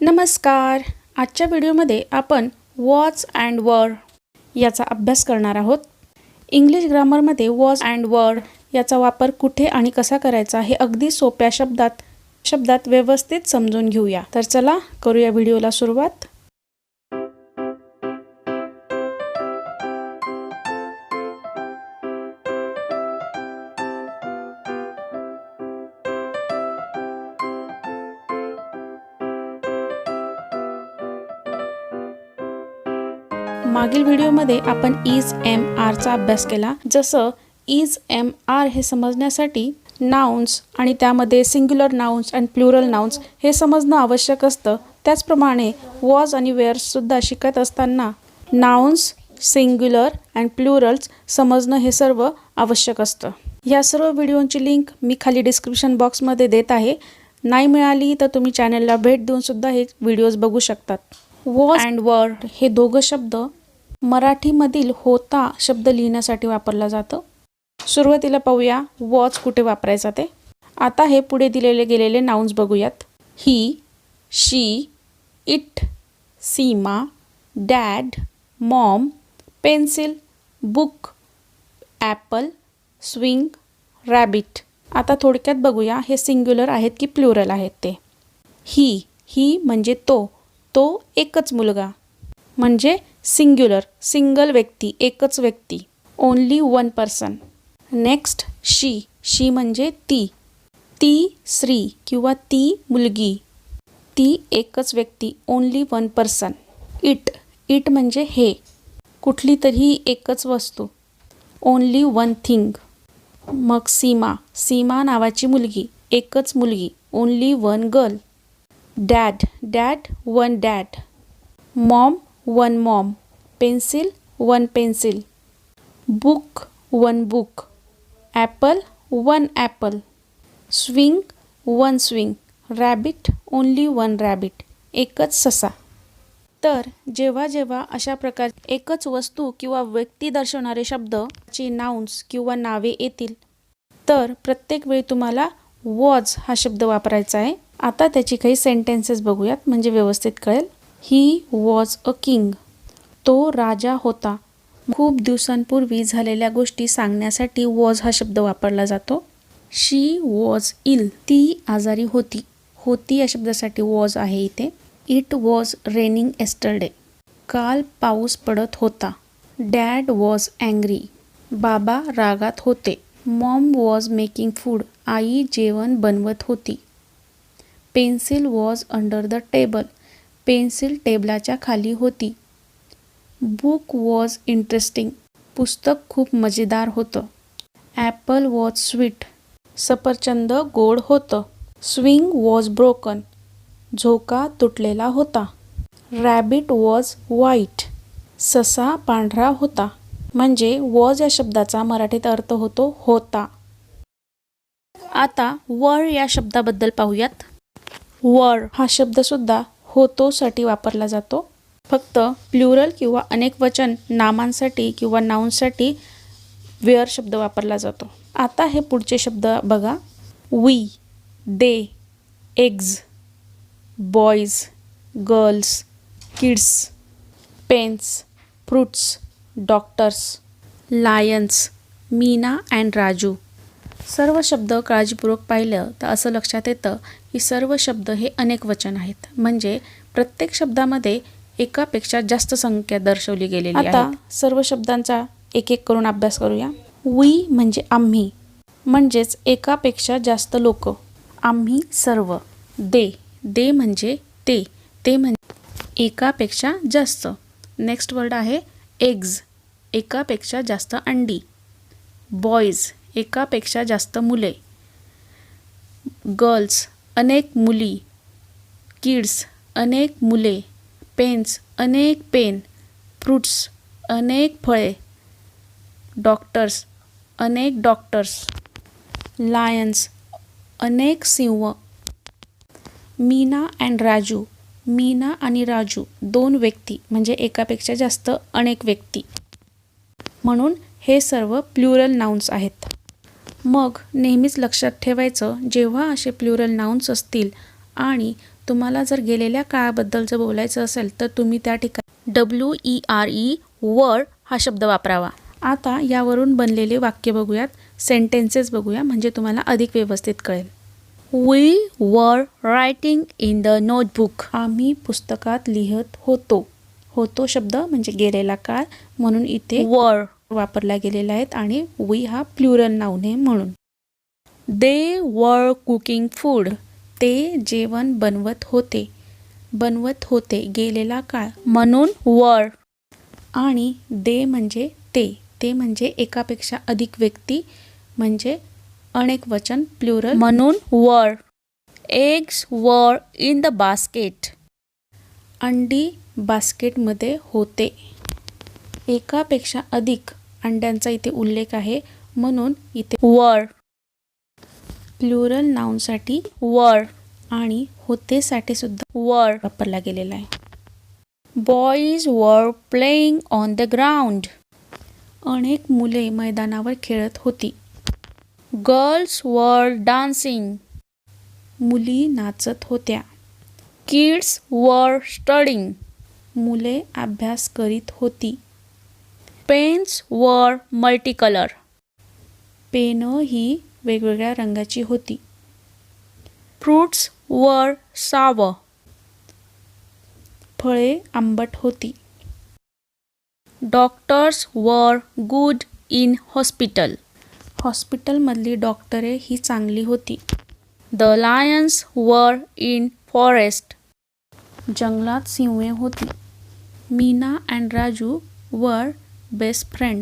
नमस्कार. आजच्या व्हिडिओमध्ये आपण वॉज अँड वर याचा अभ्यास करणार आहोत. इंग्लिश ग्रामरमध्ये वॉज अँड वर याचा वापर कुठे आणि कसा करायचा हे अगदी सोप्या शब्दात व्यवस्थित समजून घेऊया. तर चला करूया व्हिडिओला सुरुवात. मागील व्हिडिओमध्ये आपण इज एम आरचा अभ्यास केला. जसं इज एम आर हे समजण्यासाठी नाउन्स आणि त्यामध्ये सिंग्युलर नाउन्स आणि प्लुरल नाउन्स हे समजणं आवश्यक असतं. त्याचप्रमाणे वॉज आणि वेअर्ससुद्धा शिकत असताना नाउन्स, सिंग्युलर अँड प्लुरल्स समजणं हे सर्व आवश्यक असतं. या सर्व व्हिडिओंची लिंक मी खाली डिस्क्रिप्शन बॉक्समध्ये देत आहे. नाही मिळाली तर तुम्ही चॅनलला भेट देऊन सुद्धा हे व्हिडिओज बघू शकतात. वॉज अँड वर हे दोघं शब्द मराठीमधील होता शब्द लिहिण्यासाठी वापरला जातं. सुरुवातीला पाहूया वॉज कुठे वापरायचा ते. आता हे पुढे दिलेले गेलेले नाउन्स बघूयात. He, she, it, Seema, dad, mom, pencil, book, apple, swing, rabbit. आता थोडक्यात बघूया हे सिंग्युलर आहेत की प्लुरल आहेत ते. ही म्हणजे तो एकच मुलगा म्हणजे सिंग्युलर, सिंगल व्यक्ती, एकच व्यक्ती, ओनली वन पर्सन. नेक्स्ट शी म्हणजे ती स्त्री किंवा ती मुलगी, ती एकच व्यक्ती, ओनली वन पर्सन. इट म्हणजे हे, कुठली तरी एकच वस्तू, ओनली वन थिंग. मग सीमा नावाची मुलगी, एकच मुलगी, only one girl. Dad one dad. Maugham one Maugham. Pencil one pencil. Book one book. Apple one Apple. Swing one swing. Rabbit only one rabbit, एकच ससा. तर जेव्हा अशा प्रकारे एकच वस्तू किंवा व्यक्ती दर्शवणारे शब्दची नाउन्स किंवा नावे येतील तर प्रत्येक वेळी तुम्हाला वॉज हा शब्द वापरायचा आहे. आता त्याची काही सेंटेन्सेस बघूयात म्हणजे व्यवस्थित कळेल. He was a king. तो राजा होता. खूप दिवसांपूर्वी झालेल्या गोष्टी सांगण्यासाठी वॉज हा शब्द वापरला जातो. She was ill. ती आजारी होती या शब्दासाठी वॉज आहे इथे. It was raining yesterday. काल पाऊस पडत होता. Dad was angry. बाबा रागात होते. Mom was making food. आई जेवण बनवत होती. Pencil was under the table. पेन्सिल टेबलाच्या खाली होती. Book was interesting. पुस्तक खूप मजेदार होतं. Apple was sweet. सफरचंद गोड होतं. Swing was broken. झोका तुटलेला होता. Rabbit was white. ससा पांढरा होता. म्हणजे वॉज या शब्दाचा मराठीत अर्थ होतो होता. आता वर या शब्दाबद्दल पाहूयात. वर हा शब्दसुद्धा होतोसाठी वापरला जातो. फक्त प्लुरल किंवा अनेक वचन नामांसाठी किंवा नाउन्ससाठी वेअर शब्द वापरला जातो. आता हे पुढचे शब्द बघा. We, they, eggs, boys, girls, kids, pens, fruits, doctors, lions, Meena and Raju. सर्व शब्द काळजीपूर्वक पाहिलं तर असं लक्षात येतं की सर्व शब्द हे अनेक वचन आहेत. म्हणजे प्रत्येक शब्दामध्ये एकापेक्षा जास्त संख्या दर्शवली गेलेली आहे. आता सर्व शब्दांचा एक एक करून अभ्यास करूया. वी म्हणजे आम्ही, म्हणजेच एकापेक्षा जास्त लोक, आम्ही सर्व. दे म्हणजे ते म्हणजे एकापेक्षा जास्त. नेक्स्ट वर्ड आहे एग्ज, एकापेक्षा जास्त अंडी. बॉयज, एकापेक्षा जास्त मुले. गर्ल्स, अनेक मुली. किड्स, अनेक मुले. पेन्स, अनेक पेन. फ्रूट्स, अनेक फळे. डॉक्टर्स, अनेक डॉक्टर्स. लायन्स, अनेक सिंह. मीना अँड राजू, मीना आणि राजू दोन व्यक्ती म्हणजे एकापेक्षा जास्त अनेक व्यक्ती. म्हणून हे सर्व प्लुरल नाउन्स आहेत. मग नेहमीच लक्षात ठेवायचं जेव्हा असे प्लुरल नाउन्स असतील आणि तुम्हाला जर गेलेल्या काळाबद्दल जर बोलायचं असेल तर तुम्ही त्या ठिकाणी WERE वर हा शब्द वापरावा. आता यावरून बनलेले वाक्य बघूयात, सेंटेन्सेस बघूया, म्हणजे तुम्हाला अधिक व्यवस्थित कळेल. We were writing in the notebook. आम्ही पुस्तकात लिहत होतो. होतो शब्द म्हणजे गेलेला काळ, म्हणून इथे were वापरला गेलेला आहे आणि we हा प्लुरल नाउन आहे म्हणून. They were cooking food. ते जेवण बनवत होते. बनवत होते गेलेला काळ म्हणून were. आणि they म्हणजे ते म्हणजे एकापेक्षा अधिक व्यक्ती म्हणजे अनेक वचन प्लुरल म्हणून were. Eggs were in the basket. अंडी बास्केटमध्ये होते. एकापेक्षा अधिक अंड्यांचा इथे उल्लेख आहे म्हणून इथे were. प्लुरल नाउनसाठी were आणि होतेसाठी सुद्धा were वापरला गेलेला आहे. Boys were playing on the ground. अनेक मुले मैदानावर खेळत होती. Girls were dancing. मुली नाचत होत्या. Kids were studying. मुले अभ्यास करीत होती. Pens were multicolor. पेन ही वेगवेगळ्या रंगाची होती. Fruits were sour. फळे आंबट होती. Doctors were good in hospital. हॉस्पिटलमधली डॉक्टरे ही चांगली होती. The lions were in forest. जंगलात सिंहे होती. Meena and Raju were best friend.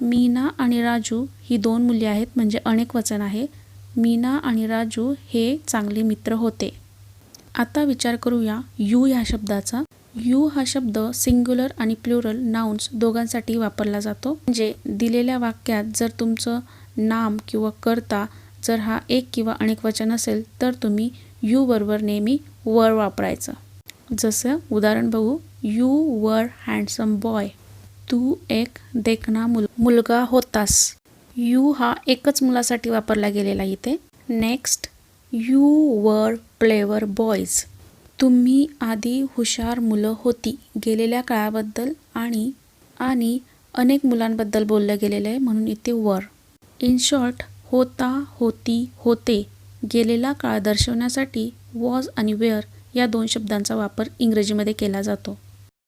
Meena आणि राजू ही दोन मुले आहेत म्हणजे अनेक वचन आहे. मीना आणि राजू हे चांगले मित्र होते. आता विचार करूया यू ह्या शब्दाचा. यू हा शब्द सिंग्युलर आणि प्लुरल नाउन्स दोघांसाठी वापरला जातो. म्हणजे दिलेल्या वाक्यात जर तुमचं नाम किंवा कर्ता जर हा एक किंवा अनेक वचन असेल तर तुम्ही यू बरोबर नेहमी वर वापरायचं. जसं उदाहरण बघू. You were handsome boy. तू एक देखणा मुलगा होतास. यू हा एकच मुलासाठी वापरला गेलेला इथे. Next, you were clever boys. तुम्ही आधी हुशार मुलं होती. गेलेल्या काळाबद्दल आणि अनेक मुलांबद्दल बोललं गेलेलं आहे म्हणून इथे वर. इन शॉर्ट, होता, होती, होते गेलेला काळ दर्शवण्यासाठी वॉज आणि वेअर या दोन शब्दांचा वापर इंग्रजीमध्ये केला जातो.